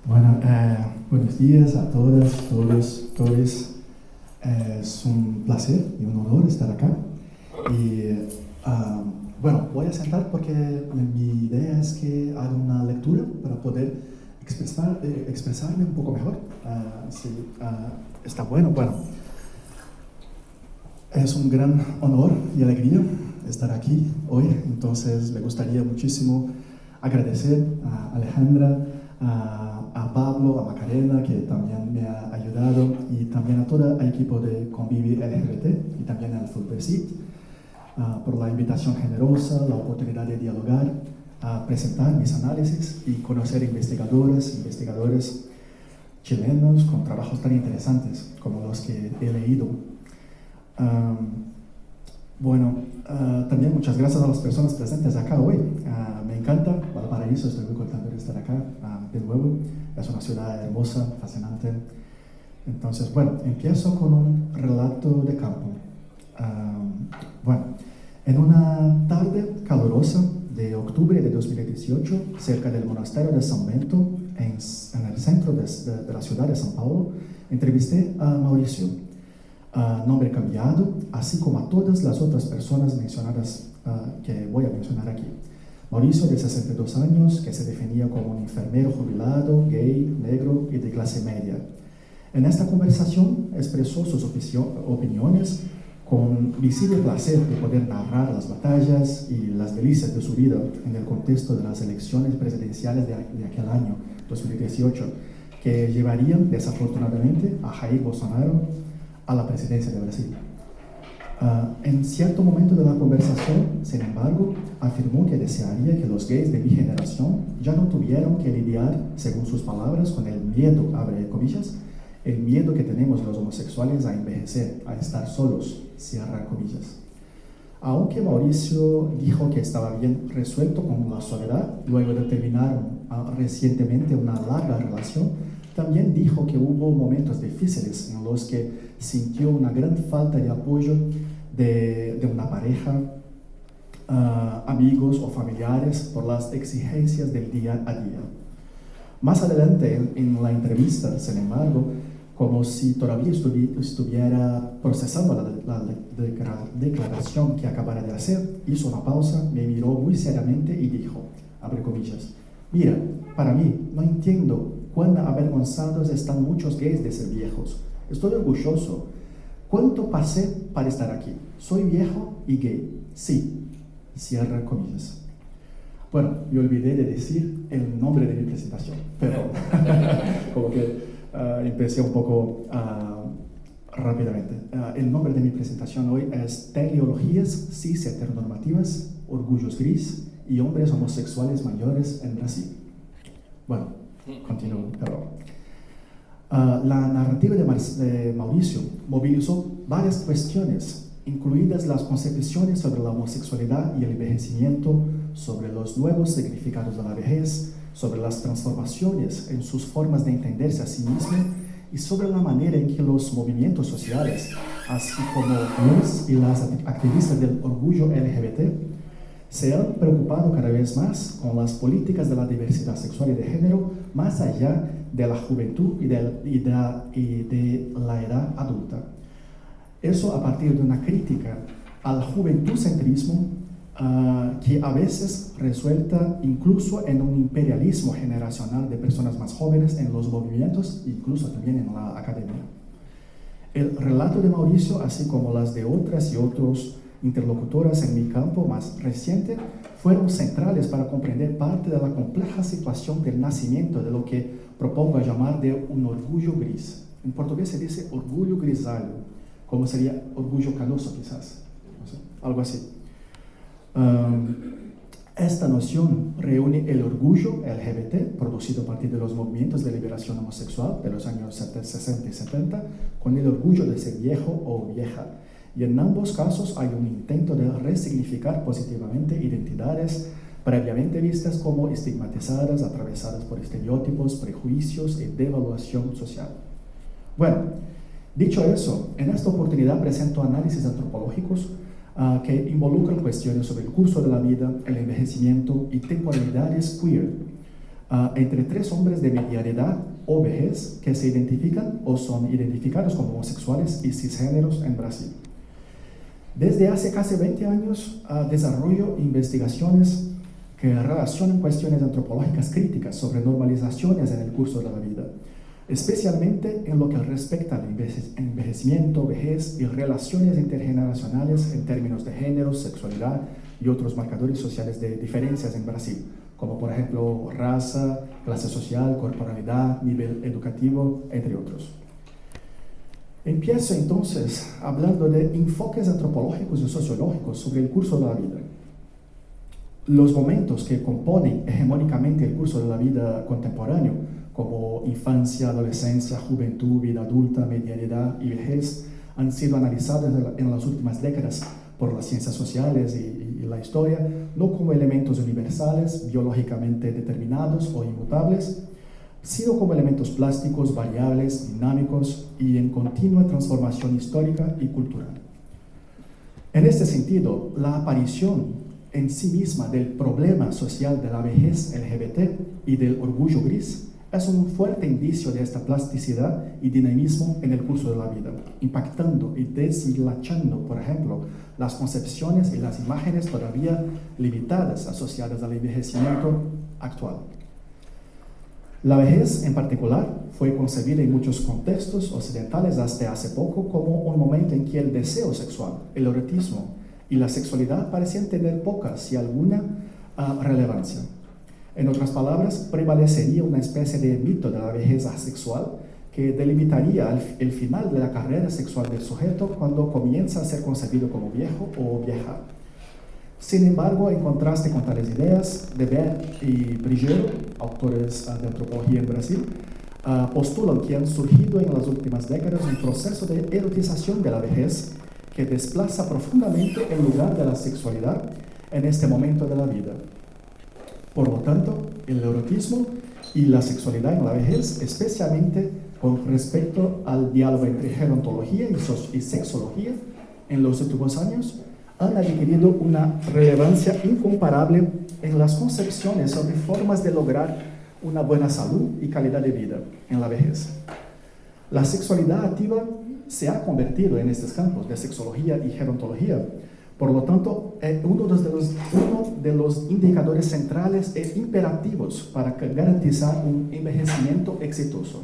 Bueno, buenos días a todas, todos, todos. Es un placer y un honor estar acá. Y bueno, voy a sentar porque mi idea es que haga una lectura para poder expresarme un poco mejor. Sí, está bueno. Bueno, es un gran honor y alegría estar aquí hoy. Entonces, me gustaría muchísimo agradecer a Alejandra, a Pablo, a Macarena, que también me ha ayudado, y también a todo el equipo de Convivi LGBT y también al Fulbright por la invitación generosa, la oportunidad de dialogar, a presentar mis análisis y conocer investigadores chilenos con trabajos tan interesantes como los que he leído. También muchas gracias a las personas presentes acá hoy. Me encanta Valparaíso, estoy muy contento de estar acá de nuevo. Es una ciudad hermosa, fascinante. Entonces, bueno, empiezo con un relato de campo. En una tarde calurosa de octubre de 2018, cerca del monasterio de San Bento, en el centro de la ciudad de São Paulo, entrevisté a Mauricio, nombre cambiado, así como a todas las otras personas mencionadas que voy a mencionar aquí. Mauricio, de 62 años, que se definía como un enfermero jubilado, gay, negro y de clase media. En esta conversación expresó sus opiniones con visible placer de poder narrar las batallas y las delicias de su vida en el contexto de las elecciones presidenciales de aquel año, 2018, que llevarían desafortunadamente a Jair Bolsonaro a la presidencia de Brasil. En cierto momento de la conversación, sin embargo, afirmó que desearía que los gays de mi generación ya no tuvieran que lidiar, según sus palabras, con el miedo, abre comillas, el miedo que tenemos los homosexuales a envejecer, a estar solos, cierra comillas. Aunque Mauricio dijo que estaba bien resuelto con la soledad, luego de terminar recientemente una larga relación, también dijo que hubo momentos difíciles en los que sintió una gran falta de apoyo de una pareja, amigos o familiares por las exigencias del día a día. Más adelante en la entrevista, sin embargo, como si todavía estuviera procesando la declaración que acabara de hacer, hizo una pausa, me miró muy seriamente y dijo, abre comillas, mira, para mí, no entiendo cuán avergonzados están muchos gays de ser viejos. Estoy orgulloso. ¿Cuánto pasé para estar aquí? Soy viejo y gay. Sí, cierra comillas. Bueno, yo olvidé de decir el nombre de mi presentación, pero como que empecé un poco rápidamente. El nombre de mi presentación hoy es Teleologías cis heteronormativas, orgullos gris y hombres homosexuales mayores en Brasil. Bueno, continúo, pero la narrativa de Mauricio movilizó varias cuestiones, incluidas las concepciones sobre la homosexualidad y el envejecimiento, sobre los nuevos significados de la vejez, sobre las transformaciones en sus formas de entenderse a sí mismo y sobre la manera en que los movimientos sociales, así como los y las activistas del orgullo LGBT, se han preocupado cada vez más con las políticas de la diversidad sexual y de género más allá de la juventud y de la edad adulta. Eso a partir de una crítica al juventucentrismo que a veces resulta incluso en un imperialismo generacional de personas más jóvenes en los movimientos, incluso también en la academia. El relato de Mauricio, así como las de otras y otros interlocutoras en mi campo más reciente, fueron centrales para comprender parte de la compleja situación del nacimiento de lo que propongo llamar de un orgullo gris. En portugués se dice orgullo grisalho, como sería orgullo canoso quizás, no sé, algo así. Esta noción reúne el orgullo LGBT, producido a partir de los movimientos de liberación homosexual de los años 60 y 70, con el orgullo de ser viejo o vieja. Y en ambos casos hay un intento de resignificar positivamente identidades previamente vistas como estigmatizadas, atravesadas por estereotipos, prejuicios y devaluación social. Bueno, dicho eso, en esta oportunidad presento análisis antropológicos que involucran cuestiones sobre el curso de la vida, el envejecimiento y temporalidades queer, entre 3 hombres de mediana edad o vejez que se identifican o son identificados como homosexuales y cisgéneros en Brasil. Desde hace casi 20 años desarrollo investigaciones que relacionan cuestiones antropológicas críticas sobre normalizaciones en el curso de la vida, especialmente en lo que respecta al envejecimiento, vejez y relaciones intergeneracionales en términos de género, sexualidad y otros marcadores sociales de diferencias en Brasil, como por ejemplo raza, clase social, corporalidad, nivel educativo, entre otros. Empiezo entonces hablando de enfoques antropológicos y sociológicos sobre el curso de la vida. Los momentos que componen hegemónicamente el curso de la vida contemporáneo, como infancia, adolescencia, juventud, vida adulta, mediana edad y vejez, han sido analizados en las últimas décadas por las ciencias sociales y la historia, no como elementos universales, biológicamente determinados o inmutables, sino como elementos plásticos, variables, dinámicos y en continua transformación histórica y cultural. En este sentido, la aparición en sí misma del problema social de la vejez LGBT y del orgullo gris es un fuerte indicio de esta plasticidad y dinamismo en el curso de la vida, impactando y deshilachando, por ejemplo, las concepciones y las imágenes todavía limitadas asociadas al envejecimiento actual. La vejez, en particular, fue concebida en muchos contextos occidentales hasta hace poco como un momento en que el deseo sexual, el erotismo y la sexualidad parecían tener poca, si alguna, relevancia. En otras palabras, prevalecería una especie de mito de la vejez asexual que delimitaría el final de la carrera sexual del sujeto cuando comienza a ser concebido como viejo o vieja. Sin embargo, en contraste con tales ideas, Debert y Brigero, autores de antropología en Brasil, postulan que han surgido en las últimas décadas un proceso de erotización de la vejez que desplaza profundamente el lugar de la sexualidad en este momento de la vida. Por lo tanto, el erotismo y la sexualidad en la vejez, especialmente con respecto al diálogo entre gerontología y sexología en los últimos años, han adquirido una relevancia incomparable en las concepciones sobre formas de lograr una buena salud y calidad de vida en la vejez. La sexualidad activa se ha convertido en estos campos de sexología y gerontología. Por lo tanto, es uno de los indicadores centrales e imperativos para garantizar un envejecimiento exitoso.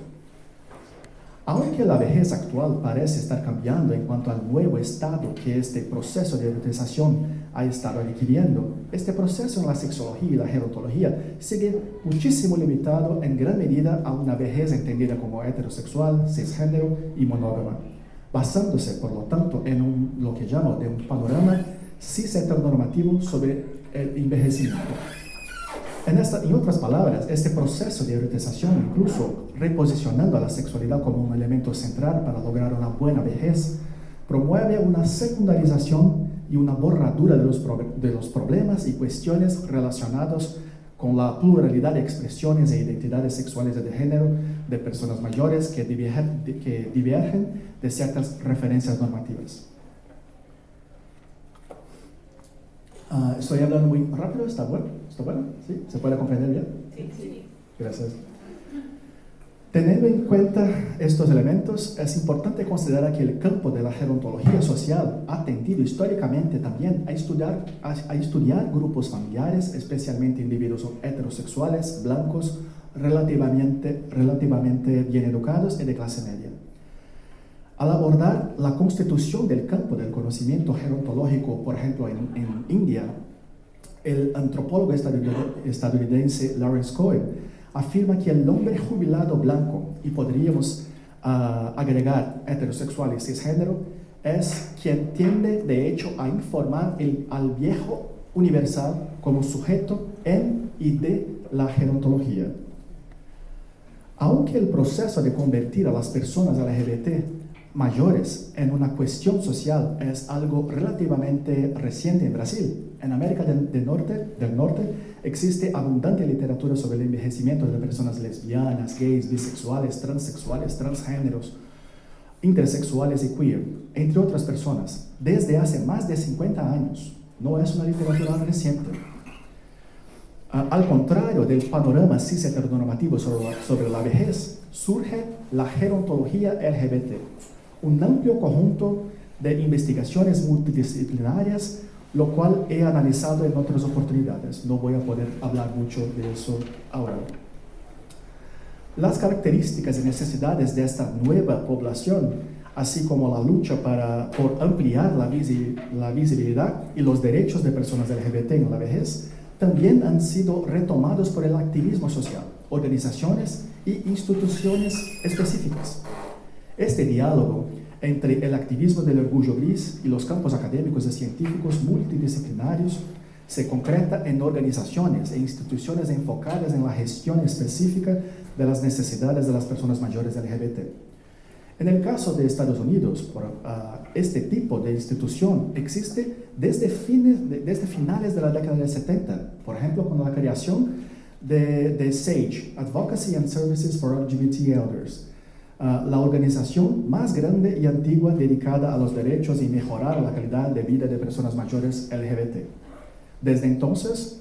Aunque la vejez actual parece estar cambiando en cuanto al nuevo estado que este proceso de erotización ha estado adquiriendo, este proceso en la sexología y la gerontología sigue muchísimo limitado en gran medida a una vejez entendida como heterosexual, cisgénero y monógama, basándose, por lo tanto, en lo que llamo de un panorama cis-heteronormativo sobre el envejecimiento. En otras palabras, este proceso de erotización, incluso reposicionando a la sexualidad como un elemento central para lograr una buena vejez, promueve una secundarización y una borradura de los problemas y cuestiones relacionados con la pluralidad de expresiones e identidades sexuales y de género de personas mayores que divergen de ciertas referencias normativas. Estoy hablando muy rápido, ¿está bueno? ¿Está bueno? ¿Sí? ¿Se puede comprender bien? Sí. Gracias. Teniendo en cuenta estos elementos, es importante considerar que el campo de la gerontología social ha tendido históricamente también a estudiar grupos familiares, especialmente individuos heterosexuales, blancos, relativamente bien educados y de clase media. Al abordar la constitución del campo del conocimiento gerontológico, por ejemplo, en India, el antropólogo estadounidense Lawrence Cohen afirma que el hombre jubilado blanco, y podríamos agregar heterosexual y cisgénero, es quien tiende de hecho a informar al viejo universal como sujeto en y de la gerontología. Aunque el proceso de convertir a las personas LGBT mayores en una cuestión social es algo relativamente reciente en Brasil, en América del Norte existe abundante literatura sobre el envejecimiento de personas lesbianas, gays, bisexuales, transexuales, transgéneros, intersexuales y queer, entre otras personas, desde hace más de 50 años. No es una literatura reciente. Al contrario del panorama cis-heteronormativo sobre la vejez, surge la gerontología LGBT, un amplio conjunto de investigaciones multidisciplinarias, lo cual he analizado en otras oportunidades. No voy a poder hablar mucho de eso ahora. Las características y necesidades de esta nueva población, así como la lucha por ampliar la visibilidad y los derechos de personas LGBT en la vejez, también han sido retomados por el activismo social, organizaciones y instituciones específicas. Este diálogo entre el activismo del orgullo gris y los campos académicos y científicos multidisciplinarios se concreta en organizaciones e instituciones enfocadas en la gestión específica de las necesidades de las personas mayores LGBT. En el caso de Estados Unidos, este tipo de institución existe desde finales de la década de 70, por ejemplo, con la creación de SAGE, Advocacy and Services for LGBT Elders, la organización más grande y antigua dedicada a los derechos y mejorar la calidad de vida de personas mayores LGBT. Desde entonces,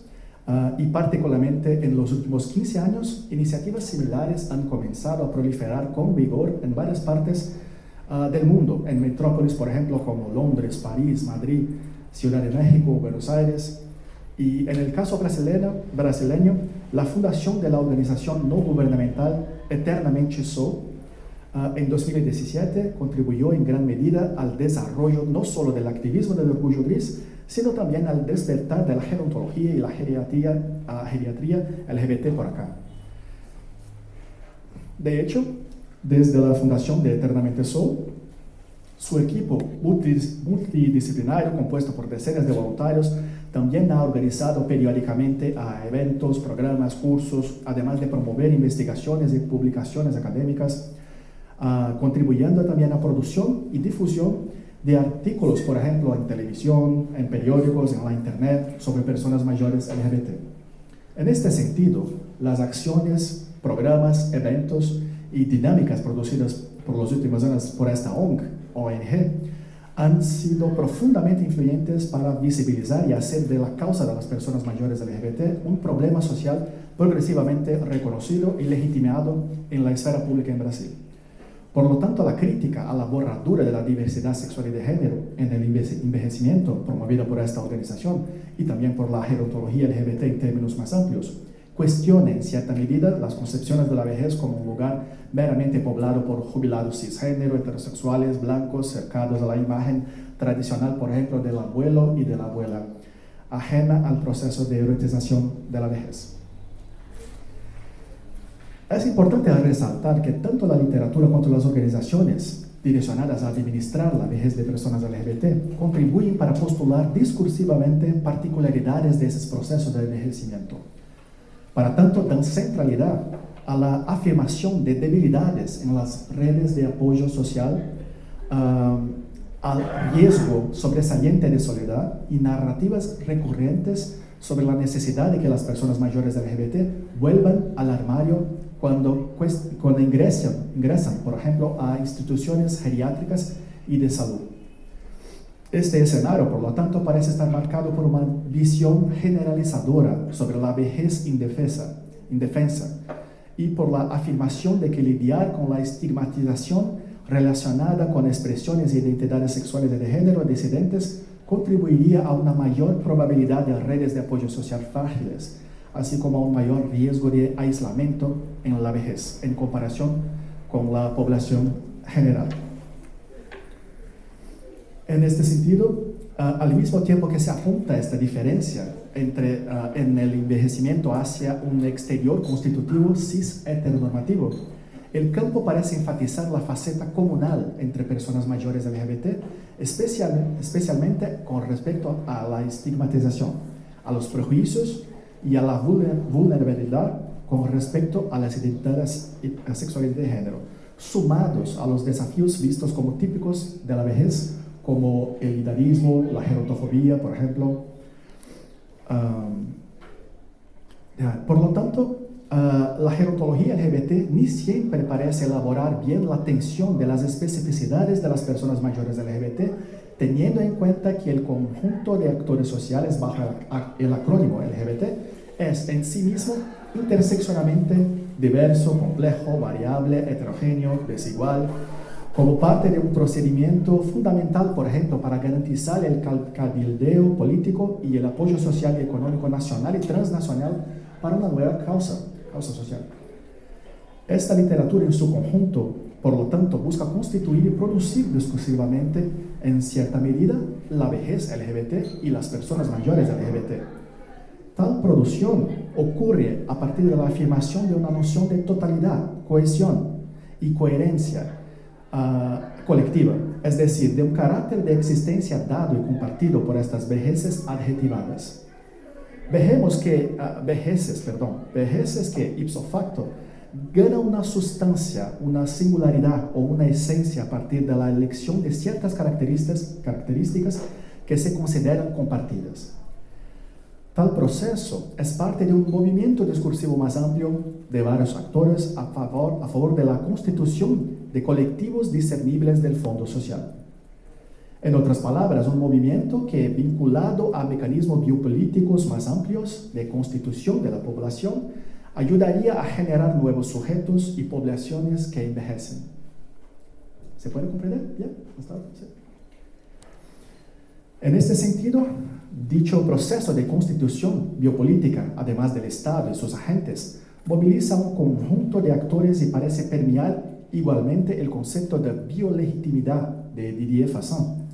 y particularmente en los últimos 15 años, iniciativas similares han comenzado a proliferar con vigor en varias partes del mundo, en metrópolis, por ejemplo, como Londres, París, Madrid, Ciudad de México, Buenos Aires. Y en el caso brasileño, la fundación de la organización no gubernamental Eternamente Sou, en 2017 contribuyó en gran medida al desarrollo no solo del activismo del orgullo gris, sino también al despertar de la gerontología y la geriatría LGBT por acá. De hecho, desde la fundación de Eternamente Sou, su equipo multidisciplinario, compuesto por decenas de voluntarios, también ha organizado periódicamente a eventos, programas, cursos, además de promover investigaciones y publicaciones académicas, contribuyendo también a producción y difusión de artículos, por ejemplo, en televisión, en periódicos, en la internet, sobre personas mayores LGBT. En este sentido, las acciones, programas, eventos y dinámicas producidas por los últimos años por esta ONG han sido profundamente influyentes para visibilizar y hacer de la causa de las personas mayores LGBT un problema social progresivamente reconocido y legitimado en la esfera pública en Brasil. Por lo tanto, la crítica a la borradura de la diversidad sexual y de género en el envejecimiento promovida por esta organización y también por la gerontología LGBT en términos más amplios, cuestiona en cierta medida las concepciones de la vejez como un lugar meramente poblado por jubilados cisgénero, heterosexuales, blancos, cercados a la imagen tradicional, por ejemplo, del abuelo y de la abuela, ajena al proceso de erotización de la vejez. Es importante resaltar que tanto la literatura cuanto las organizaciones direccionadas a administrar la vejez de personas LGBT contribuyen para postular discursivamente particularidades de esos procesos de envejecimiento. Para tanto, dan centralidad a la afirmación de debilidades en las redes de apoyo social, al riesgo sobresaliente de soledad y narrativas recurrentes sobre la necesidad de que las personas mayores LGBT vuelvan al armario cuando ingresan, por ejemplo, a instituciones geriátricas y de salud. Este escenario, por lo tanto, parece estar marcado por una visión generalizadora sobre la vejez indefensa y por la afirmación de que lidiar con la estigmatización relacionada con expresiones e identidades sexuales de género disidentes contribuiría a una mayor probabilidad de redes de apoyo social frágiles, así como a un mayor riesgo de aislamiento en la vejez, en comparación con la población general. En este sentido, al mismo tiempo que se apunta esta diferencia en el envejecimiento hacia un exterior constitutivo cis-heteronormativo, el campo parece enfatizar la faceta comunal entre personas mayores LGBT, especialmente con respecto a la estigmatización, a los prejuicios y a la vulnerabilidad con respecto a las identidades sexuales de género, sumados a los desafíos vistos como típicos de la vejez, como el idealismo, la gerontofobia, por ejemplo. Por lo tanto, la gerontología LGBT ni siempre parece elaborar bien la tensión de las especificidades de las personas mayores LGBT, teniendo en cuenta que el conjunto de actores sociales bajo el acrónimo LGBT es en sí mismo interseccionalmente diverso, complejo, variable, heterogéneo, desigual, como parte de un procedimiento fundamental, por ejemplo, para garantizar el cabildeo político y el apoyo social y económico nacional y transnacional para una nueva causa social. Esta literatura en su conjunto, por lo tanto, busca constituir y producir discursivamente, en cierta medida, la vejez LGBT y las personas mayores LGBT. Tal producción ocurre a partir de la afirmación de una noción de totalidad, cohesión y coherencia colectiva, es decir, de un carácter de existencia dado y compartido por estas vejeces adjetivadas. Vejeces que, ipso facto, ganan una sustancia, una singularidad o una esencia a partir de la elección de ciertas características que se consideran compartidas. Tal proceso es parte de un movimiento discursivo más amplio de varios actores a favor de la constitución de colectivos discernibles del fondo social. En otras palabras, un movimiento que, vinculado a mecanismos biopolíticos más amplios de constitución de la población, ayudaría a generar nuevos sujetos y poblaciones que envejecen. ¿Se puede comprender? ¿Bien? ¿Sí? En este sentido, dicho proceso de constitución biopolítica, además del Estado y sus agentes, moviliza un conjunto de actores y parece permear igualmente el concepto de biolegitimidad de Didier Fassin.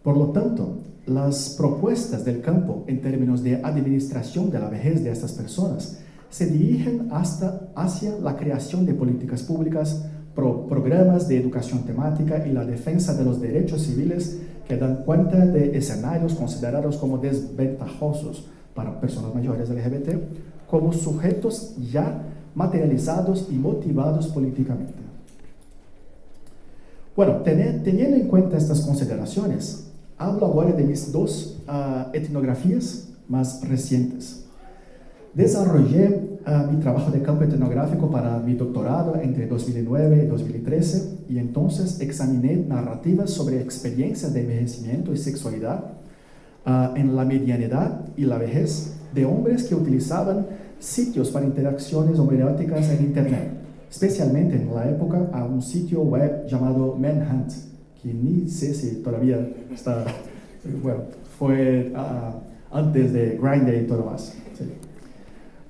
Por lo tanto, las propuestas del campo en términos de administración de la vejez de estas personas se dirigen hacia la creación de políticas públicas, programas de educación temática y la defensa de los derechos civiles que dan cuenta de escenarios considerados como desventajosos para personas mayores LGBT como sujetos ya materializados y motivados políticamente. Bueno, teniendo en cuenta estas consideraciones, hablo ahora de mis dos etnografías más recientes. Desarrollé mi trabajo de campo etnográfico para mi doctorado entre 2009 y 2013 y entonces examiné narrativas sobre experiencias de envejecimiento y sexualidad en la medianidad y la vejez de hombres que utilizaban sitios para interacciones homoeróticas en Internet, especialmente en la época a un sitio web llamado Manhunt, que ni sé si todavía está, bueno, fue antes de Grindr y todo más. Sí.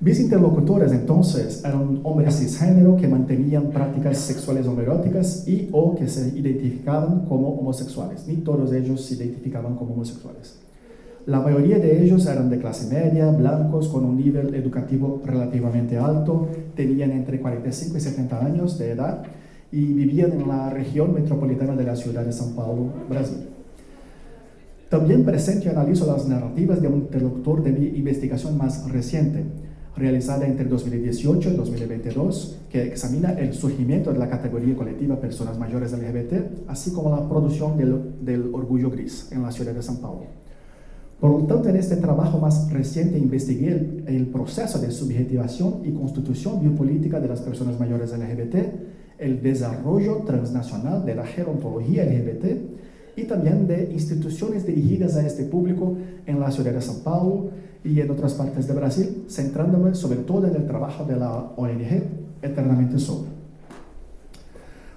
Mis interlocutores entonces eran hombres cisgénero que mantenían prácticas sexuales homoeróticas y o que se identificaban como homosexuales. Ni todos ellos se identificaban como homosexuales. La mayoría de ellos eran de clase media, blancos, con un nivel educativo relativamente alto, tenían entre 45 y 70 años de edad y vivían en la región metropolitana de la ciudad de São Paulo, Brasil. También presento y analizo las narrativas de un interlocutor de mi investigación más reciente, realizada entre 2018 y 2022, que examina el surgimiento de la categoría colectiva personas mayores LGBT, así como la producción del orgullo gris en la ciudad de São Paulo. Por lo tanto, en este trabajo más reciente investigué el proceso de subjetivación y constitución biopolítica de las personas mayores LGBT, el desarrollo transnacional de la gerontología LGBT y también de instituciones dirigidas a este público en la ciudad de São Paulo y en otras partes de Brasil, centrándome sobre todo en el trabajo de la ONG Eternamente Solo.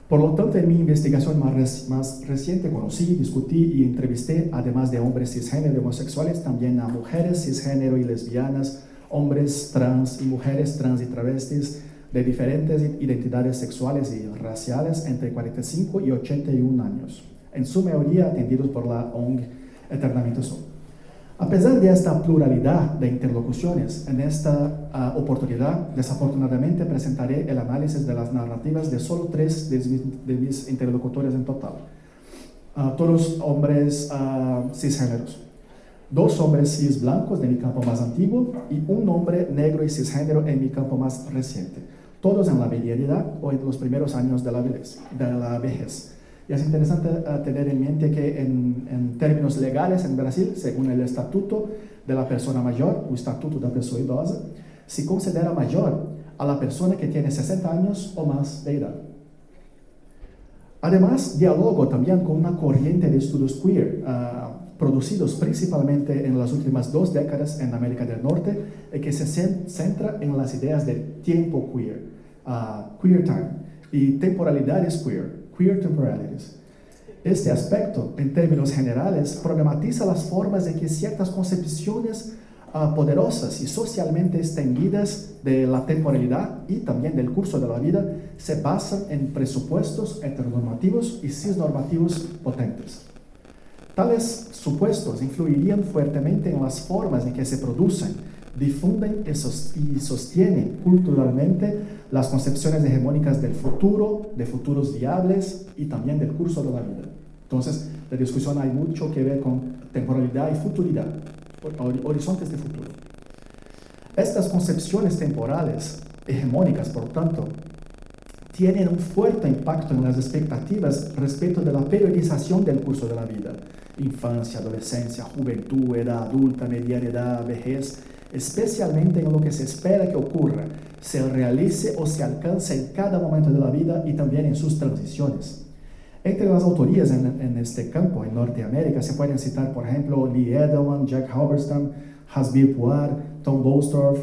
Por lo tanto, en mi investigación más reciente conocí, discutí y entrevisté, además de hombres cisgénero y homosexuales, también a mujeres cisgénero y lesbianas, hombres trans y mujeres trans y travestis de diferentes identidades sexuales y raciales entre 45 y 81 años, en su mayoría atendidos por la ONG Eternamente Solo. A pesar de esta pluralidad de interlocuciones, en esta oportunidad, desafortunadamente, presentaré el análisis de las narrativas de solo 3 de mis interlocutores en total. Todos hombres cisgéneros. 2 hombres cis blancos de mi campo más antiguo y 1 hombre negro y cisgénero en mi campo más reciente. Todos en la medianidad o en los primeros años de la vejez. Y es interesante tener en mente que en términos legales en Brasil, según el Estatuto de la Persona Mayor, o Estatuto da Pessoa Idosa, se considera mayor a la persona que tiene 60 años o más de edad. Además, dialogo también con una corriente de estudios queer producidos principalmente en las últimas 2 décadas en América del Norte y que se centra en las ideas de tiempo queer, queer time, y temporalidades queer, queer temporalities. Este aspecto, en términos generales, problematiza las formas en que ciertas concepciones poderosas y socialmente extendidas de la temporalidad y también del curso de la vida se basan en presupuestos heteronormativos y cisnormativos potentes. Tales supuestos influirían fuertemente en las formas en que se producen, difunden y sostienen culturalmente las concepciones hegemónicas del futuro, de futuros viables y también del curso de la vida. Entonces, la discusión hay mucho que ver con temporalidad y futuridad, horizontes de futuro. Estas concepciones temporales, hegemónicas por tanto, tienen un fuerte impacto en las expectativas respecto de la periodización del curso de la vida. Infancia, adolescencia, juventud, edad adulta, mediana edad, vejez, especialmente en lo que se espera que ocurra, se realice o se alcance en cada momento de la vida y también en sus transiciones. Entre las autorías en este campo, en Norteamérica, se pueden citar, por ejemplo, Lee Edelman, Jack Halberstam, Hasbir Puar, Tom Bostorff,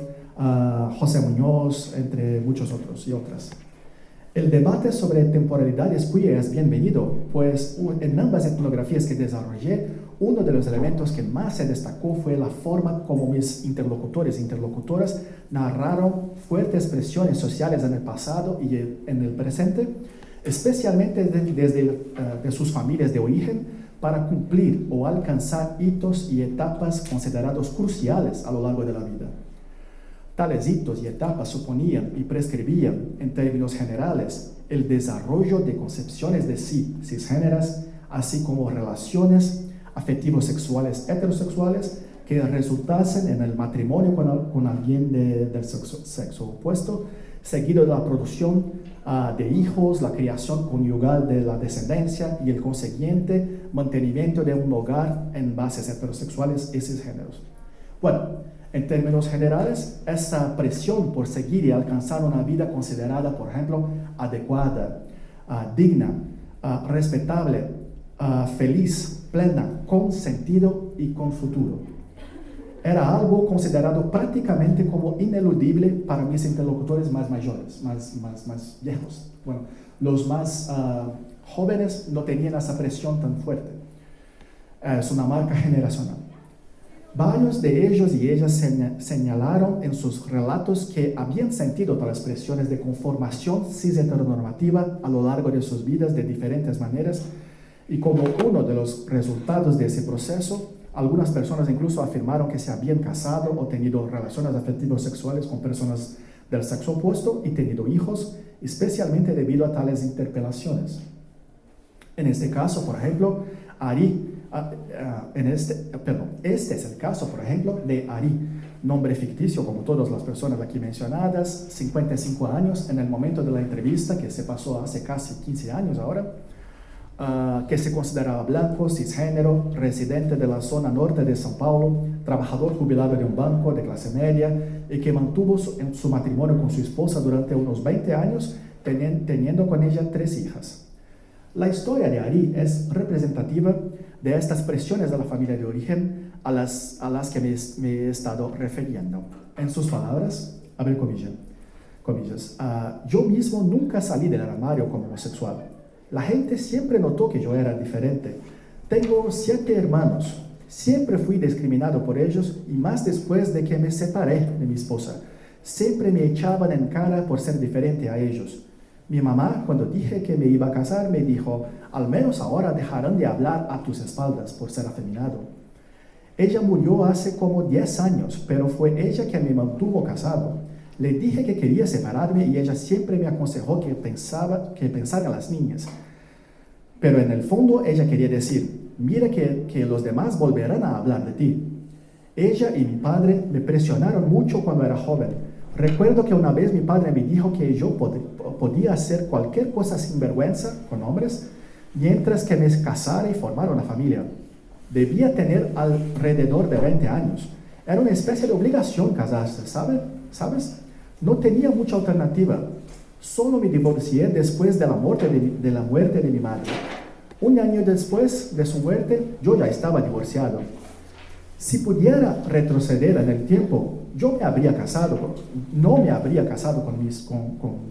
José Muñoz, entre muchos otros y otras. El debate sobre temporalidades queer es bienvenido, pues en ambas etnografías que desarrollé, uno de los elementos que más se destacó fue la forma como mis interlocutores e interlocutoras narraron fuertes presiones sociales en el pasado y en el presente, especialmente desde sus familias de origen, para cumplir o alcanzar hitos y etapas considerados cruciales a lo largo de la vida. Tales hitos y etapas suponían y prescribían, en términos generales, el desarrollo de concepciones de sí cisgéneras, así como relaciones afectivos sexuales heterosexuales que resultasen en el matrimonio con alguien del sexo opuesto, seguido de la producción de hijos, la creación conyugal de la descendencia y el consiguiente mantenimiento de un hogar en bases heterosexuales y cisgéneros. Bueno, en términos generales, esa presión por seguir y alcanzar una vida considerada, por ejemplo, adecuada, digna, respetable, feliz, plena, con sentido y con futuro, era algo considerado prácticamente como ineludible para mis interlocutores más mayores, más viejos. Bueno, los más jóvenes no tenían esa presión tan fuerte. Es una marca generacional. Varios de ellos y ellas señalaron en sus relatos que habían sentido tales presiones de conformación cis-heteronormativa a lo largo de sus vidas de diferentes maneras, y como uno de los resultados de ese proceso, algunas personas incluso afirmaron que se habían casado o tenido relaciones afectivas sexuales con personas del sexo opuesto y tenido hijos, especialmente debido a tales interpelaciones. En este caso, por ejemplo, este es el caso, por ejemplo, de Ari, nombre ficticio como todas las personas aquí mencionadas, 55 años en el momento de la entrevista, que se pasó hace casi 15 años ahora, que se consideraba blanco, cisgénero, residente de la zona norte de São Paulo, trabajador jubilado de un banco de clase media y que mantuvo su matrimonio con su esposa durante unos 20 años, teniendo con ella 3 hijas. La historia de Ari es representativa de estas presiones de la familia de origen a las que me he estado refiriendo. En sus palabras, abre comillas, yo mismo nunca salí del armario como homosexual. La gente siempre notó que yo era diferente. Tengo 7 hermanos. Siempre fui discriminado por ellos y más después de que me separé de mi esposa. Siempre me echaban en cara por ser diferente a ellos. Mi mamá, cuando dije que me iba a casar, me dijo, al menos ahora dejarán de hablar a tus espaldas por ser afeminado. Ella murió hace como 10 años, pero fue ella quien me mantuvo casado. Le dije que quería separarme y ella siempre me aconsejó que pensara en las niñas. Pero en el fondo ella quería decir, mira que los demás volverán a hablar de ti. Ella y mi padre me presionaron mucho cuando era joven. Recuerdo que una vez mi padre me dijo que yo podía hacer cualquier cosa sin vergüenza con hombres, mientras que me casara y formara una familia. Debía tener alrededor de 20 años. Era una especie de obligación casarse, ¿sabes? No tenía mucha alternativa. Solo me divorcié después de la muerte de mi madre. Un año después de su muerte, yo ya estaba divorciado. Si pudiera retroceder en el tiempo, yo me habría casado, no me habría casado con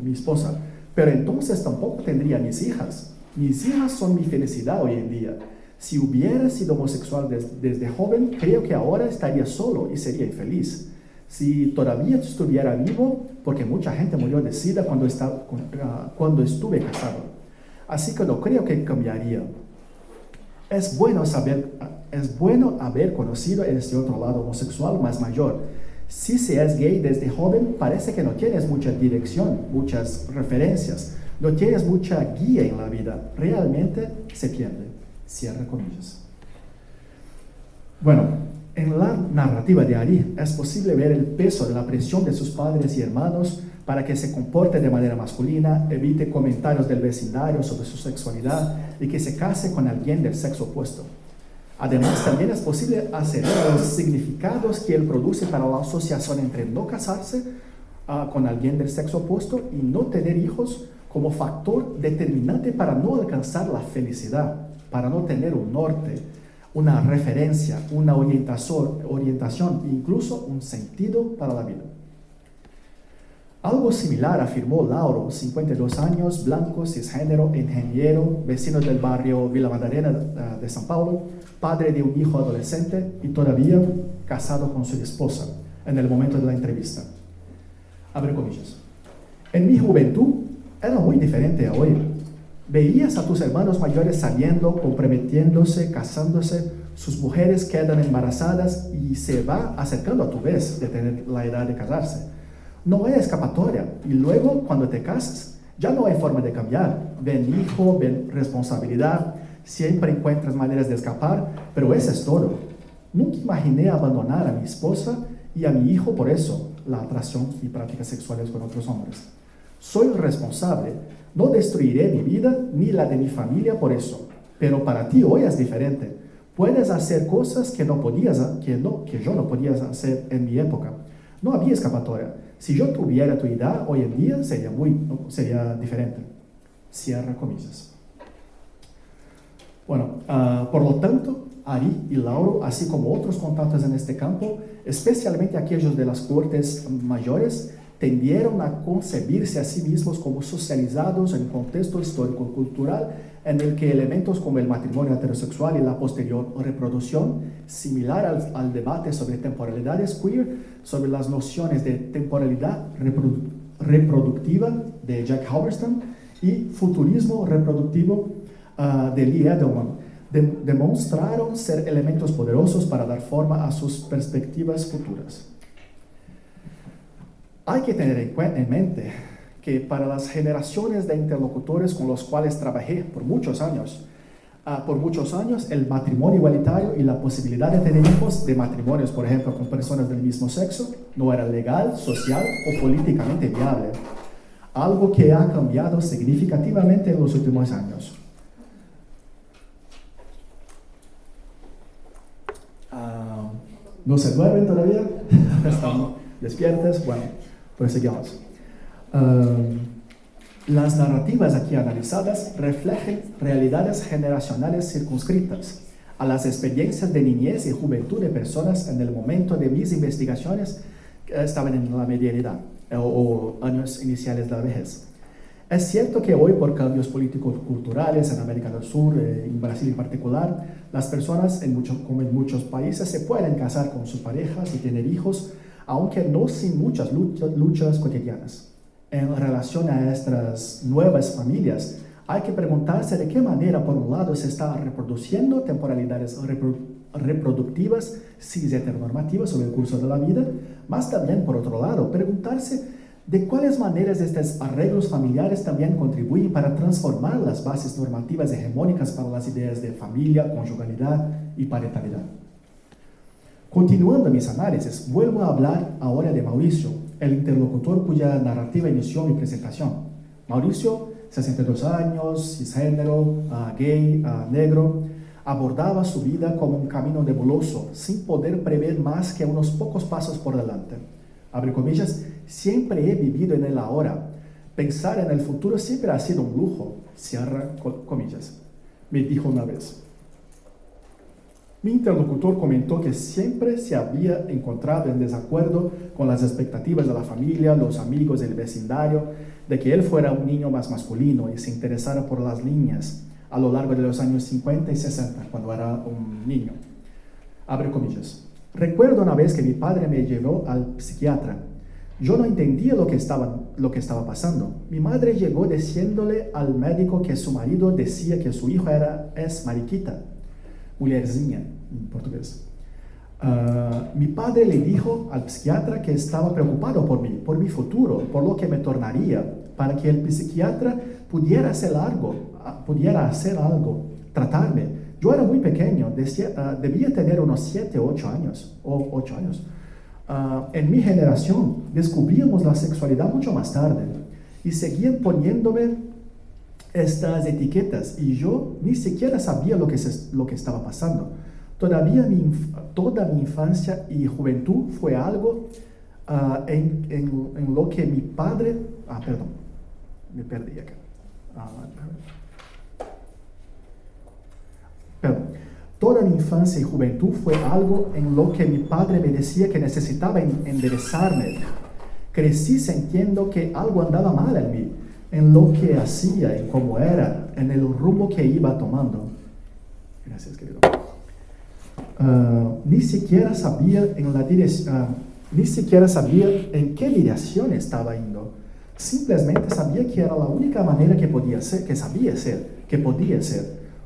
mi esposa, pero entonces tampoco tendría mis hijas. Mis hijas son mi felicidad hoy en día. Si hubiera sido homosexual desde joven, creo que ahora estaría solo y sería infeliz. Si todavía estuviera vivo, porque mucha gente murió de SIDA cuando estuve casado. Así que no creo que cambiaría. Es bueno haber conocido este otro lado homosexual más mayor. Si se es gay desde joven, parece que no tienes mucha dirección, muchas referencias, no tienes mucha guía en la vida. Realmente se pierde. Cierra comillas. Bueno, en la narrativa de Ari es posible ver el peso de la presión de sus padres y hermanos para que se comporte de manera masculina, evite comentarios del vecindario sobre su sexualidad y que se case con alguien del sexo opuesto. Además, también es posible acelerar los significados que él produce para la asociación entre no casarse con alguien del sexo opuesto y no tener hijos como factor determinante para no alcanzar la felicidad, para no tener un norte, una referencia, una orientación, incluso un sentido para la vida. Algo similar afirmó Lauro, 52 años, blanco, cisgénero, ingeniero, vecino del barrio Villa Madalena de São Paulo, padre de un hijo adolescente y todavía casado con su esposa en el momento de la entrevista. Abre comillas. En mi juventud era muy diferente a hoy. Veías a tus hermanos mayores saliendo, comprometiéndose, casándose, sus mujeres quedan embarazadas y se va acercando a tu vez de tener la edad de casarse. No hay escapatoria y luego cuando te casas ya no hay forma de cambiar. Ven hijo, ven responsabilidad, siempre encuentras maneras de escapar, pero eso es todo. Nunca imaginé abandonar a mi esposa y a mi hijo por eso, la atracción y prácticas sexuales con otros hombres. Soy responsable, no destruiré mi vida ni la de mi familia por eso, pero para ti hoy es diferente. Puedes hacer cosas que yo no podía hacer en mi época. No había escapatoria. Si yo tuviera tu edad hoy en día, sería diferente. Cierra comillas. Bueno, por lo tanto, Ari y Lauro, así como otros contactos en este campo, especialmente aquellos de las cortes mayores, tendieron a concebirse a sí mismos como socializados en un contexto histórico-cultural en el que elementos como el matrimonio heterosexual y la posterior reproducción, similar al debate sobre temporalidades queer, sobre las nociones de temporalidad reproductiva de Jack Halberstam y futurismo reproductivo de Lee Edelman, demostraron ser elementos poderosos para dar forma a sus perspectivas futuras. Hay que tener en mente que para las generaciones de interlocutores con los cuales trabajé por muchos años, el matrimonio igualitario y la posibilidad de tener hijos de matrimonios, por ejemplo, con personas del mismo sexo, no era legal, social o políticamente viable. Algo que ha cambiado significativamente en los últimos años. ¿No se duermen todavía? ¿Están despiertos? Bueno, pues sigamos. Las narrativas aquí analizadas reflejan realidades generacionales circunscritas a las experiencias de niñez y juventud de personas en el momento de mis investigaciones que estaban en la mediana edad o años iniciales de la vejez. Es cierto que hoy, por cambios políticos culturales en América del Sur, en Brasil en particular, las personas, como en muchos países, se pueden casar con sus parejas y tener hijos, aunque no sin muchas luchas cotidianas. En relación a estas nuevas familias, hay que preguntarse de qué manera, por un lado, se está reproduciendo temporalidades reproductivas cis heteronormativas sobre el curso de la vida, más también, por otro lado, preguntarse de cuáles maneras estos arreglos familiares también contribuyen para transformar las bases normativas hegemónicas para las ideas de familia, conjugalidad y parentalidad. Continuando mis análisis, vuelvo a hablar ahora de Mauricio, el interlocutor cuya narrativa inició mi presentación. Mauricio, 62 años, cisgénero, gay, negro, abordaba su vida como un camino nebuloso, sin poder prever más que unos pocos pasos por delante. Abre comillas, siempre he vivido en el ahora. Pensar en el futuro siempre ha sido un lujo. Cierra comillas. me dijo una vez. Mi interlocutor comentó que siempre se había encontrado en desacuerdo con las expectativas de la familia, los amigos del vecindario, de que él fuera un niño más masculino y se interesara por las niñas a lo largo de los años 50 y 60, cuando era un niño. Abre comillas. Recuerdo una vez que mi padre me llevó al psiquiatra. Yo no entendía lo que estaba pasando. Mi madre llegó diciéndole al médico que su marido decía que su hijo es mariquita, mulherzinha, en portugués. Mi padre le dijo al psiquiatra que estaba preocupado por mi futuro, por lo que me tornaría, para que el psiquiatra pudiera hacer algo, tratarme. Yo era muy pequeño, debía tener unos 7 o 8 años, en mi generación descubríamos la sexualidad mucho más tarde y seguían poniéndome estas etiquetas y yo ni siquiera sabía lo que estaba pasando. Toda mi infancia y juventud fue algo en lo que mi padre... perdón, me perdí acá. Toda mi infancia y juventud fue algo en lo que mi padre me decía que necesitaba enderezarme. Crecí sintiendo que algo andaba mal en mí, en lo que hacía, en cómo era, en el rumbo que iba tomando. Gracias, querido. Ni siquiera sabía en qué dirección estaba yendo. Simplemente sabía que era la única manera que podía ser.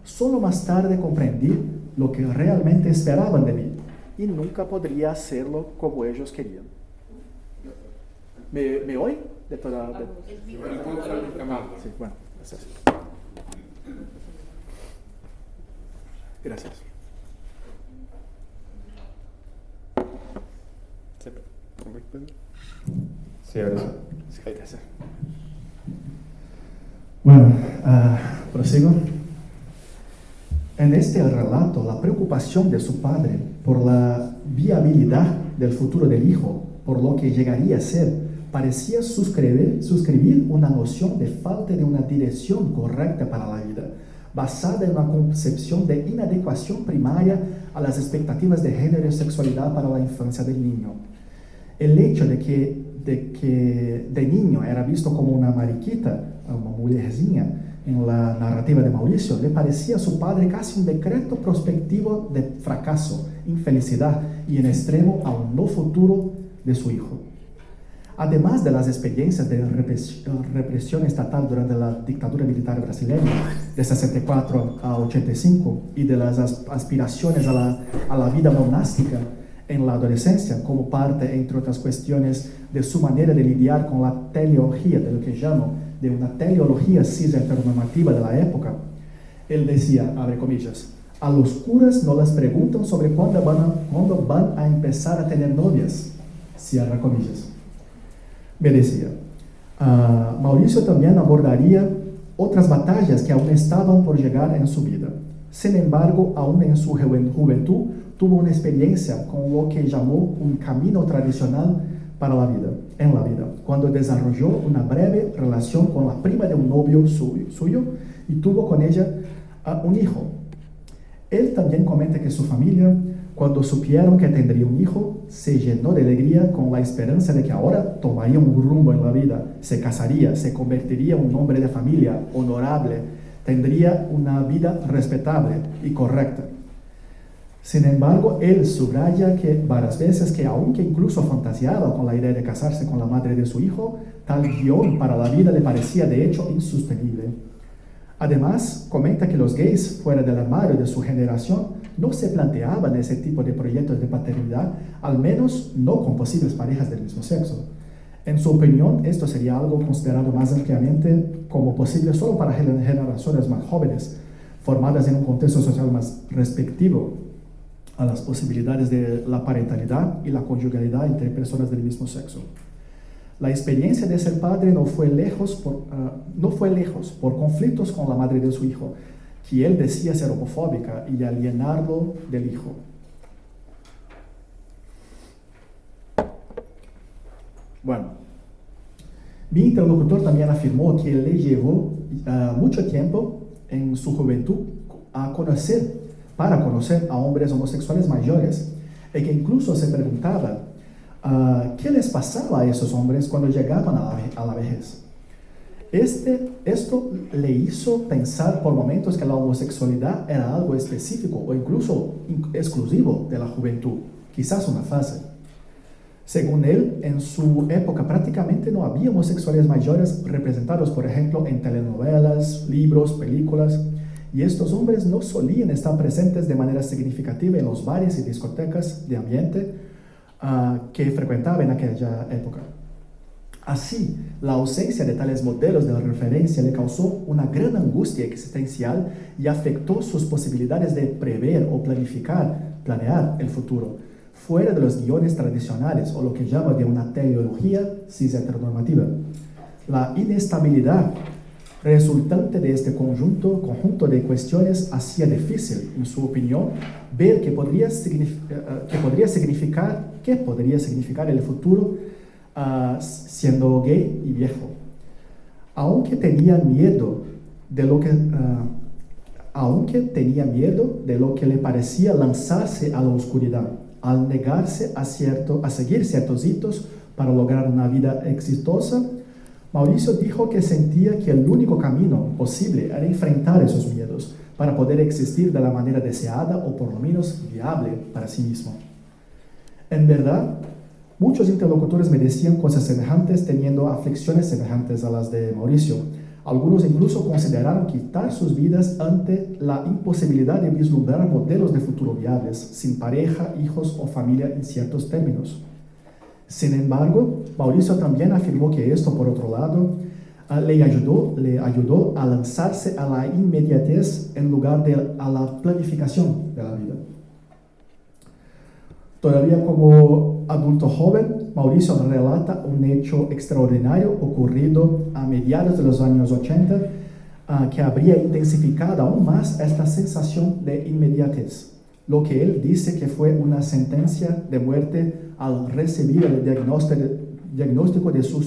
Solo más tarde comprendí lo que realmente esperaban de mí y nunca podría hacerlo como ellos querían. ¿Me oye? Sí, bueno, gracias. Gracias. Sí, ahora sí. Sí, gracias. Bueno, prosigo. En este relato, la preocupación de su padre por la viabilidad del futuro del hijo, por lo que llegaría a ser, parecía suscribir una noción de falta de una dirección correcta para la vida, basada en una concepción de inadecuación primaria a las expectativas de género y sexualidad para la infancia del niño. El hecho de que de niño era visto como una mariquita, una mulherzinha, en la narrativa de Mauricio, le parecía a su padre casi un decreto prospectivo de fracaso, infelicidad y en extremo a un no futuro de su hijo. Además de las experiencias de represión estatal durante la dictadura militar brasileña de 64 a 85 y de las aspiraciones a la vida monástica en la adolescencia como parte, entre otras cuestiones, de su manera de lidiar con la teleología, de lo que llamo de una teleología cis-heteronormativa de la época, él decía, abre comillas, a los curas no les preguntan sobre cuándo van a empezar a tener novias, cierra comillas. Me decía, Mauricio también abordaría otras batallas que aún estaban por llegar en su vida. Sin embargo, aún en su juventud, tuvo una experiencia con lo que llamó un camino tradicional en la vida, cuando desarrolló una breve relación con la prima de un novio suyo y tuvo con ella un hijo. Él también comenta que su familia, cuando supieron que tendría un hijo, se llenó de alegría con la esperanza de que ahora tomaría un rumbo en la vida, se casaría, se convertiría en un hombre de familia honorable, tendría una vida respetable y correcta. Sin embargo, él subraya que varias veces que aunque incluso fantaseaba con la idea de casarse con la madre de su hijo, tal guión para la vida le parecía de hecho insostenible. Además, comenta que los gays fuera del armario de su generación no se planteaban ese tipo de proyectos de paternidad, al menos no con posibles parejas del mismo sexo. En su opinión, esto sería algo considerado más ampliamente como posible solo para generaciones más jóvenes, formadas en un contexto social más respectivo a las posibilidades de la parentalidad y la conyugalidad entre personas del mismo sexo. La experiencia de ser padre no fue lejos por conflictos con la madre de su hijo, que él decía ser homofóbica y alienarlo del hijo. Bueno, mi interlocutor también afirmó que le llevó mucho tiempo en su juventud para conocer a hombres homosexuales mayores, y que incluso se preguntaba qué les pasaba a esos hombres cuando llegaban a la vejez. Esto le hizo pensar por momentos que la homosexualidad era algo específico o incluso exclusivo de la juventud, quizás una fase. Según él, en su época prácticamente no había homosexuales mayores representados, por ejemplo, en telenovelas, libros, películas, y estos hombres no solían estar presentes de manera significativa en los bares y discotecas de ambiente que frecuentaba en aquella época. Así, la ausencia de tales modelos de referencia le causó una gran angustia existencial y afectó sus posibilidades de prever o planear el futuro, fuera de los guiones tradicionales o lo que llama de una teleología cis-heteronormativa. La inestabilidad resultante de este conjunto de cuestiones hacía difícil, en su opinión, ver qué podría significar el futuro siendo gay y viejo. Aunque tenía miedo de lo que le parecía lanzarse a la oscuridad, al negarse a seguir ciertos hitos para lograr una vida exitosa, Mauricio dijo que sentía que el único camino posible era enfrentar esos miedos para poder existir de la manera deseada o por lo menos viable para sí mismo. En verdad, muchos interlocutores me decían cosas semejantes, teniendo aflicciones semejantes a las de Mauricio. Algunos incluso consideraron quitar sus vidas ante la imposibilidad de vislumbrar modelos de futuro viables, sin pareja, hijos o familia en ciertos términos. Sin embargo, Mauricio también afirmó que esto, por otro lado, le ayudó a lanzarse a la inmediatez en lugar de a la planificación de la vida. Todavía como adulto joven, Mauricio relata un hecho extraordinario ocurrido a mediados de los años 80 que habría intensificado aún más esta sensación de inmediatez, lo que él dice que fue una sentencia de muerte al recibir el diagnóstico de su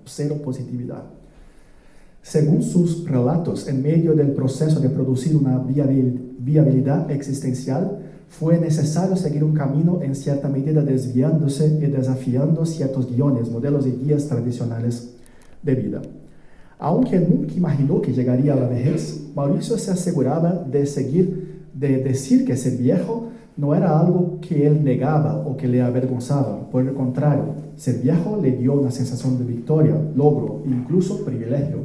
seropositividad. Según sus relatos, en medio del proceso de producir una viabilidad existencial, fue necesario seguir un camino en cierta medida desviándose y desafiando ciertos guiones, modelos y guías tradicionales de vida. Aunque nunca imaginó que llegaría a la vejez, Mauricio se aseguraba de decir que ser viejo no era algo que él negaba o que le avergonzaba. Por el contrario, ser viejo le dio una sensación de victoria, logro e incluso privilegio.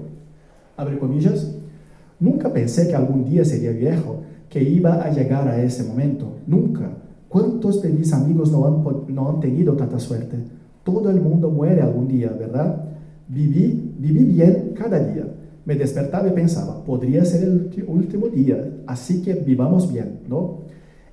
Abre comillas, nunca pensé que algún día sería viejo, que iba a llegar a ese momento. Nunca. ¿Cuántos de mis amigos no han tenido tanta suerte? Todo el mundo muere algún día, ¿verdad? Viví bien cada día. Me despertaba y pensaba, podría ser el último día, así que vivamos bien, ¿no?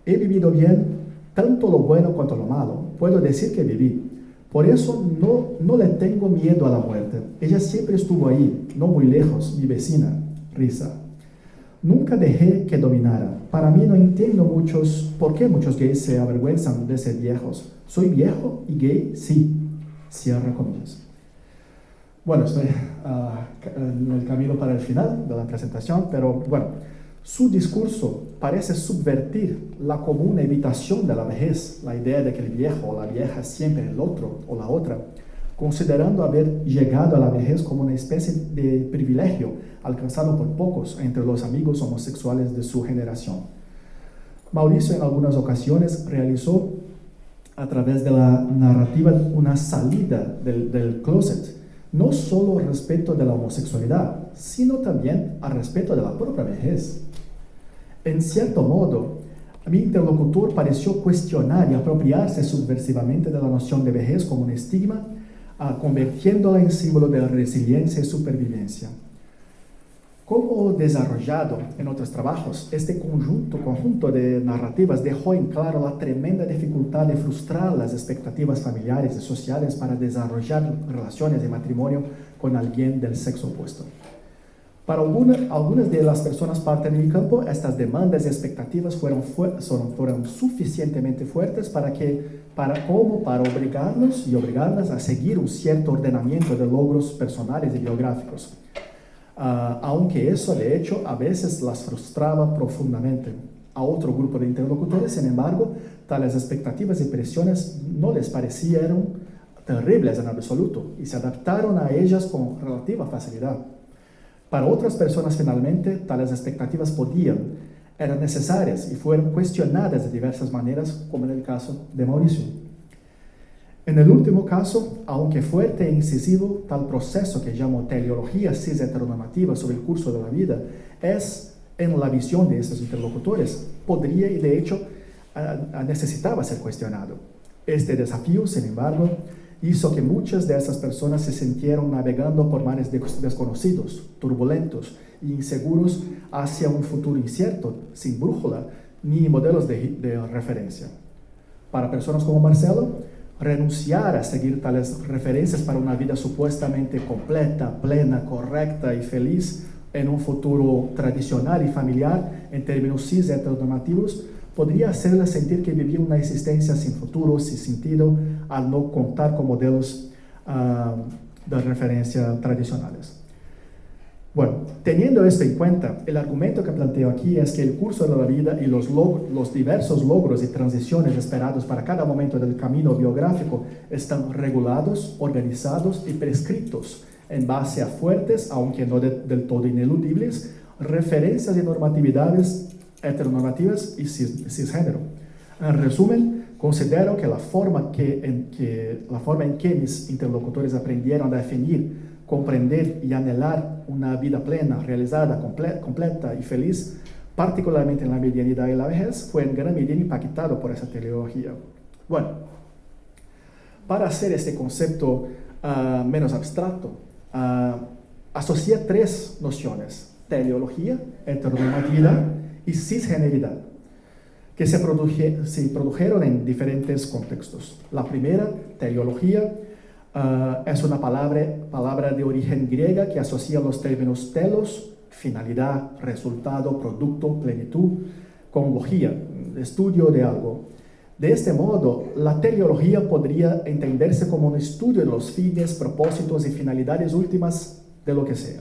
He vivido bien tanto lo bueno cuanto lo malo. Puedo decir que viví. Por eso no le tengo miedo a la muerte. Ella siempre estuvo ahí, no muy lejos, mi vecina. Risa. Nunca dejé que dominara. Para mí no entiendo por qué muchos gays se avergüenzan de ser viejos. ¿Soy viejo y gay? Sí. Cierra comillas. Bueno, estoy en el camino para el final de la presentación, pero bueno, su discurso parece subvertir la común evitación de la vejez, la idea de que el viejo o la vieja es siempre el otro o la otra, considerando haber llegado a la vejez como una especie de privilegio alcanzado por pocos entre los amigos homosexuales de su generación. Mauricio en algunas ocasiones realizó a través de la narrativa una salida del closet, no solo respecto de la homosexualidad, sino también al respecto de la propia vejez. En cierto modo, mi interlocutor pareció cuestionar y apropiarse subversivamente de la noción de vejez como un estigma, convirtiéndola en símbolo de resiliencia y supervivencia. Como desarrollado en otros trabajos, este conjunto de narrativas dejó en claro la tremenda dificultad de frustrar las expectativas familiares y sociales para desarrollar relaciones de matrimonio con alguien del sexo opuesto. Para algunas de las personas parte de mi campo, estas demandas y expectativas fueron suficientemente fuertes para obligarlas a seguir un cierto ordenamiento de logros personales y biográficos. aunque eso de hecho a veces las frustraba profundamente. A otro grupo de interlocutores, sin embargo, tales expectativas y presiones no les parecieron terribles en absoluto y se adaptaron a ellas con relativa facilidad. Para otras personas, finalmente, tales expectativas eran necesarias y fueron cuestionadas de diversas maneras, como en el caso de Mauricio. En el último caso, aunque fuerte e incisivo, tal proceso que llamo teleología cis-heteronormativa sobre el curso de la vida es, en la visión de estos interlocutores, podría y de hecho necesitaba ser cuestionado. Este desafío, sin embargo, hizo que muchas de esas personas se sintieran navegando por mares desconocidos, turbulentos e inseguros hacia un futuro incierto, sin brújula ni modelos de referencia. Para personas como Marcelo, renunciar a seguir tales referencias para una vida supuestamente completa, plena, correcta y feliz en un futuro tradicional y familiar en términos cis-heteronormativos podría hacerle sentir que vivía una existencia sin futuro, sin sentido, al no contar con modelos de referencia tradicionales. Bueno, teniendo esto en cuenta, el argumento que planteo aquí es que el curso de la vida y los diversos logros y transiciones esperados para cada momento del camino biográfico están regulados, organizados y prescritos en base a fuertes, aunque no del todo ineludibles, referencias y normatividades heteronormativas y cisgénero. En resumen, considero que la forma en que mis interlocutores aprendieron a definir, comprender y anhelar una vida plena, realizada, completa y feliz, particularmente en la medianidad y la vejez, fue en gran medida impactado por esa teleología. Bueno, para hacer este concepto menos abstracto, asocié tres nociones: teleología, heteronormatividad y cisgeneridad, que se produjeron en diferentes contextos. La primera, teleología, es una palabra de origen griega que asocia los términos telos, finalidad, resultado, producto, plenitud, con logía, estudio de algo. De este modo, la teleología podría entenderse como un estudio de los fines, propósitos y finalidades últimas de lo que sea.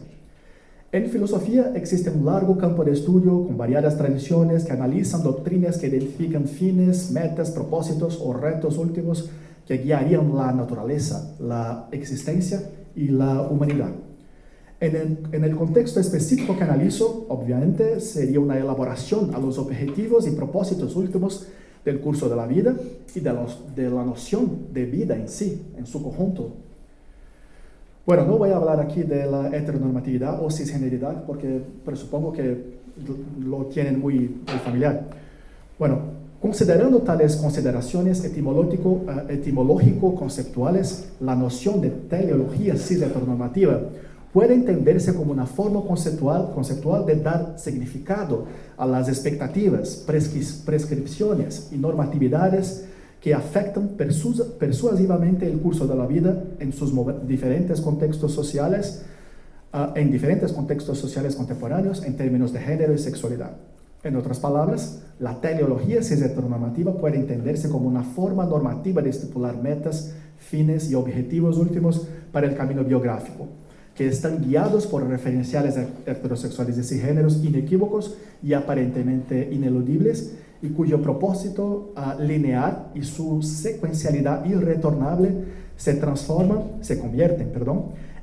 En filosofía existe un largo campo de estudio con variadas tradiciones que analizan doctrinas que identifican fines, metas, propósitos o retos últimos que guiarían la naturaleza, la existencia y la humanidad. En el contexto específico que analizo, obviamente, sería una elaboración a los objetivos y propósitos últimos del curso de la vida y de la noción de vida en sí, en su conjunto. Bueno, no voy a hablar aquí de la heteronormatividad o cisgeneridad porque presupongo que lo tienen muy familiar. Bueno, considerando tales consideraciones etimológico-conceptuales, la noción de teleología cis-heteronormativa puede entenderse como una forma conceptual de dar significado a las expectativas, prescripciones y normatividades que afectan persuasivamente el curso de la vida en sus diferentes contextos sociales, contemporáneos en términos de género y sexualidad. En otras palabras, la teleología cis-heteronormativa puede entenderse como una forma normativa de estipular metas, fines y objetivos últimos para el camino biográfico, que están guiados por referenciales heterosexuales y cisgéneros inequívocos y aparentemente ineludibles, y cuyo propósito lineal y su secuencialidad irretornable se convierten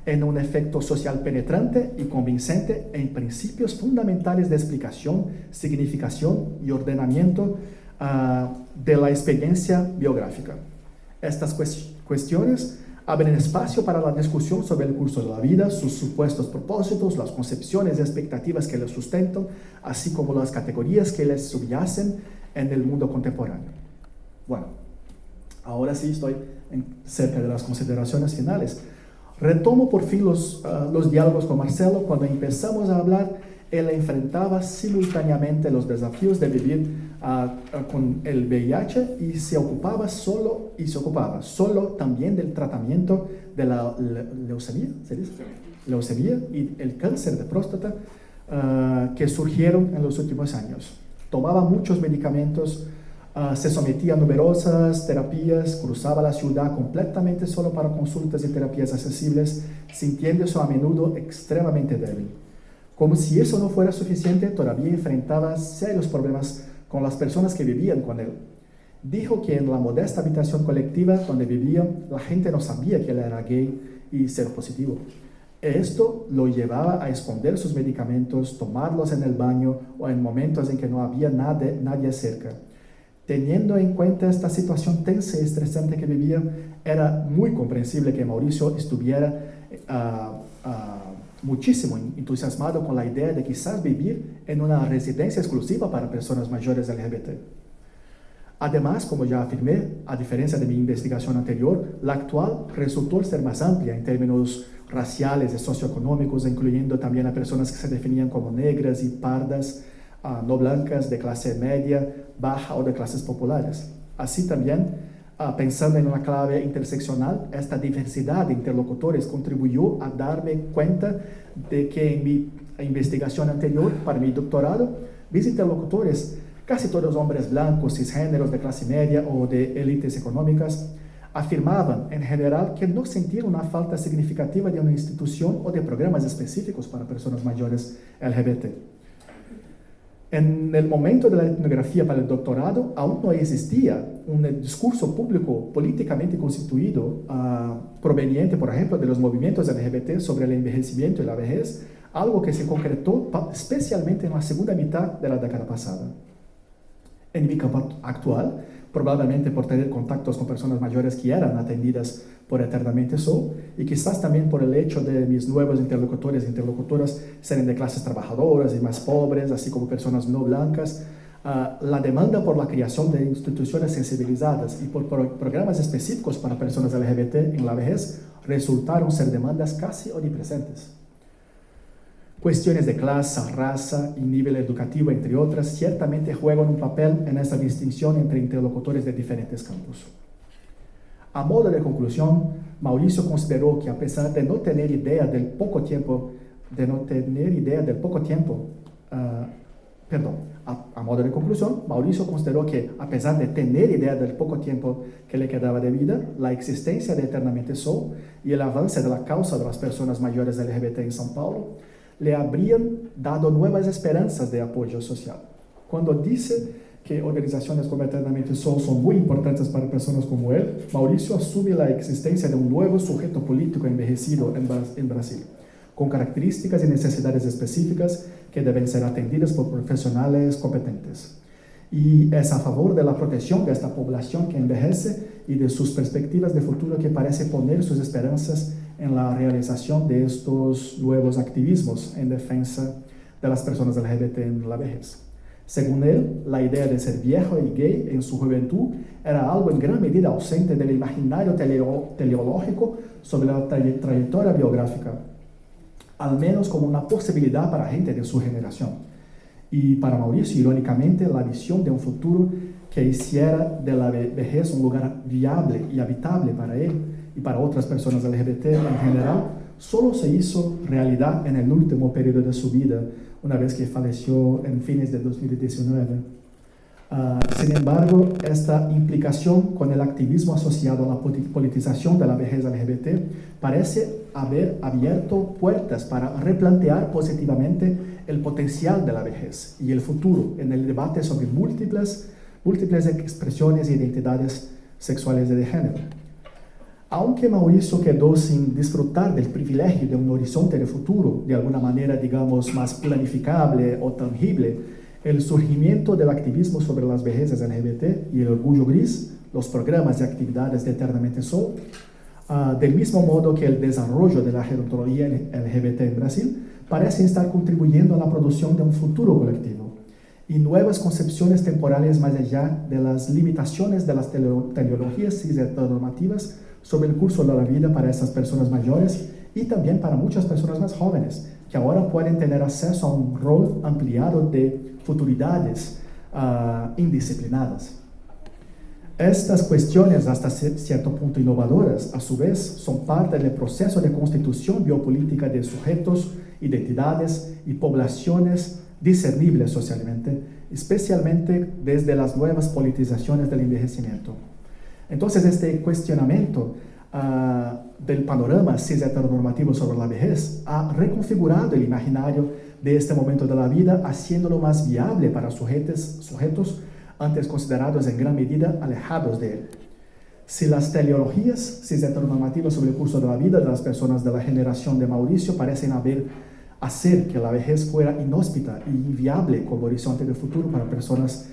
en un efecto social penetrante y convincente en principios fundamentales de explicación, significación y ordenamiento de la experiencia biográfica. Estas cuestiones abren espacio para la discusión sobre el curso de la vida, sus supuestos propósitos, las concepciones y expectativas que les sustentan, así como las categorías que les subyacen en el mundo contemporáneo. Bueno, ahora sí estoy cerca de las consideraciones finales. Retomo por fin los diálogos con Marcelo. Cuando empezamos a hablar, él enfrentaba simultáneamente los desafíos de vivir con el VIH y se ocupaba solo también del tratamiento de la leucemia, ¿se dice? Leucemia y el cáncer de próstata que surgieron en los últimos años. Tomaba muchos medicamentos, se sometía a numerosas terapias, cruzaba la ciudad completamente solo para consultas y terapias accesibles, sintiéndose a menudo extremadamente débil. Como si eso no fuera suficiente, todavía enfrentaba serios problemas con las personas que vivían con él. Dijo que en la modesta habitación colectiva donde vivía, la gente no sabía que él era gay y seropositivo. Esto lo llevaba a esconder sus medicamentos, tomarlos en el baño o en momentos en que no había nadie cerca. Teniendo en cuenta esta situación tensa y estresante que vivía, era muy comprensible que Mauricio estuviera muchísimo entusiasmado con la idea de quizás vivir en una residencia exclusiva para personas mayores LGBT. Además, como ya afirmé, a diferencia de mi investigación anterior, la actual resultó ser más amplia en términos raciales y socioeconómicos, incluyendo también a personas que se definían como negras y pardas, no blancas, de clase media, baja o de clases populares. Así también, pensando en una clave interseccional, esta diversidad de interlocutores contribuyó a darme cuenta de que en mi investigación anterior, para mi doctorado, mis interlocutores, casi todos hombres blancos, cisgéneros de clase media o de élites económicas, afirmaban en general que no sentían una falta significativa de una institución o de programas específicos para personas mayores LGBT. En el momento de la etnografía para el doctorado, aún no existía un discurso público políticamente constituido proveniente, por ejemplo, de los movimientos LGBT sobre el envejecimiento y la vejez, algo que se concretó especialmente en la segunda mitad de la década pasada. En mi campo actual, probablemente por tener contactos con personas mayores que eran atendidas por Eternamente Soul, y quizás también por el hecho de mis nuevos interlocutores e interlocutoras serem de clases trabajadoras y más pobres, así como personas no blancas, la demanda por la creación de instituciones sensibilizadas y por programas específicos para personas LGBT en la vejez resultaron ser demandas casi omnipresentes. Cuestiones de clase, raza y nivel educativo, entre otras, ciertamente juegan un papel en esta distinción entre interlocutores de diferentes campos. A modo de conclusión, Mauricio consideró que a pesar de no tener idea del poco tiempo, a modo de conclusión, Mauricio consideró que a pesar de tener idea del poco tiempo que le quedaba de vida, la existencia de Eternamente Soul y el avance de la causa de las personas mayores LGBT en São Paulo le habrían dado nuevas esperanzas de apoyo social. Cuando dice que organizaciones como Eternamente Soul son muy importantes para personas como él, Mauricio asume la existencia de un nuevo sujeto político envejecido en Brasil, con características y necesidades específicas que deben ser atendidas por profesionales competentes. Y es a favor de la protección de esta población que envejece y de sus perspectivas de futuro que parece poner sus esperanzas en la realización de estos nuevos activismos en defensa de las personas LGBT en la vejez. Según él, la idea de ser viejo y gay en su juventud era algo en gran medida ausente del imaginario teleológico sobre la trayectoria biográfica, al menos como una posibilidad para gente de su generación. Y para Mauricio, irónicamente, la visión de un futuro que hiciera de la vejez un lugar viable y habitable para él y para otras personas LGBT en general, solo se hizo realidad en el último periodo de su vida, una vez que falleció en fines de 2019. Sin embargo, esta implicación con el activismo asociado a la politización de la vejez LGBT parece haber abierto puertas para replantear positivamente el potencial de la vejez y el futuro en el debate sobre múltiples expresiones e identidades sexuales y de género. Aunque Mauricio quedó sin disfrutar del privilegio de un horizonte de futuro, de alguna manera, digamos, más planificable o tangible, el surgimiento del activismo sobre las vejeces LGBT y el orgullo gris, los programas y actividades de Eternamente Soul, del mismo modo que el desarrollo de la gerontología LGBT en Brasil, parecen estar contribuyendo a la producción de un futuro colectivo y nuevas concepciones temporales más allá de las limitaciones de las teleologías cis-heteronormativas sobre el curso de la vida para estas personas mayores y también para muchas personas más jóvenes, que ahora pueden tener acceso a un rol ampliado de futuridades indisciplinadas. Estas cuestiones, hasta cierto punto innovadoras, a su vez, son parte del proceso de constitución biopolítica de sujetos, identidades y poblaciones discernibles socialmente, especialmente desde las nuevas politizaciones del envejecimiento. Entonces, este cuestionamiento del panorama cis heteronormativo sobre la vejez ha reconfigurado el imaginario de este momento de la vida, haciéndolo más viable para sujetos antes considerados en gran medida alejados de él. Si las teleologías cis heteronormativas sobre el curso de la vida de las personas de la generación de Mauricio parecen hacer que la vejez fuera inhóspita e inviable como horizonte de futuro para personas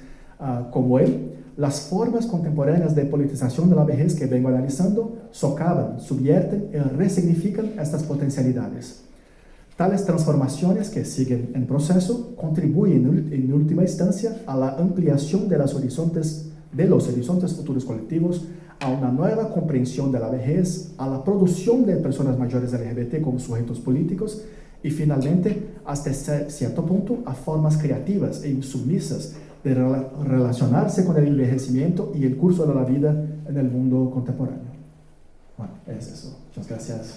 como él, las formas contemporáneas de politización de la vejez que vengo analizando socavan, subvierten y resignifican estas potencialidades. Tales transformaciones que siguen en proceso contribuyen en última instancia a la ampliación de los horizontes futuros colectivos, a una nueva comprensión de la vejez, a la producción de personas mayores LGBT como sujetos políticos y finalmente, hasta cierto punto, a formas creativas e insumisas de relacionarse con el envejecimiento y el curso de la vida en el mundo contemporáneo. Bueno, es eso. Muchas gracias.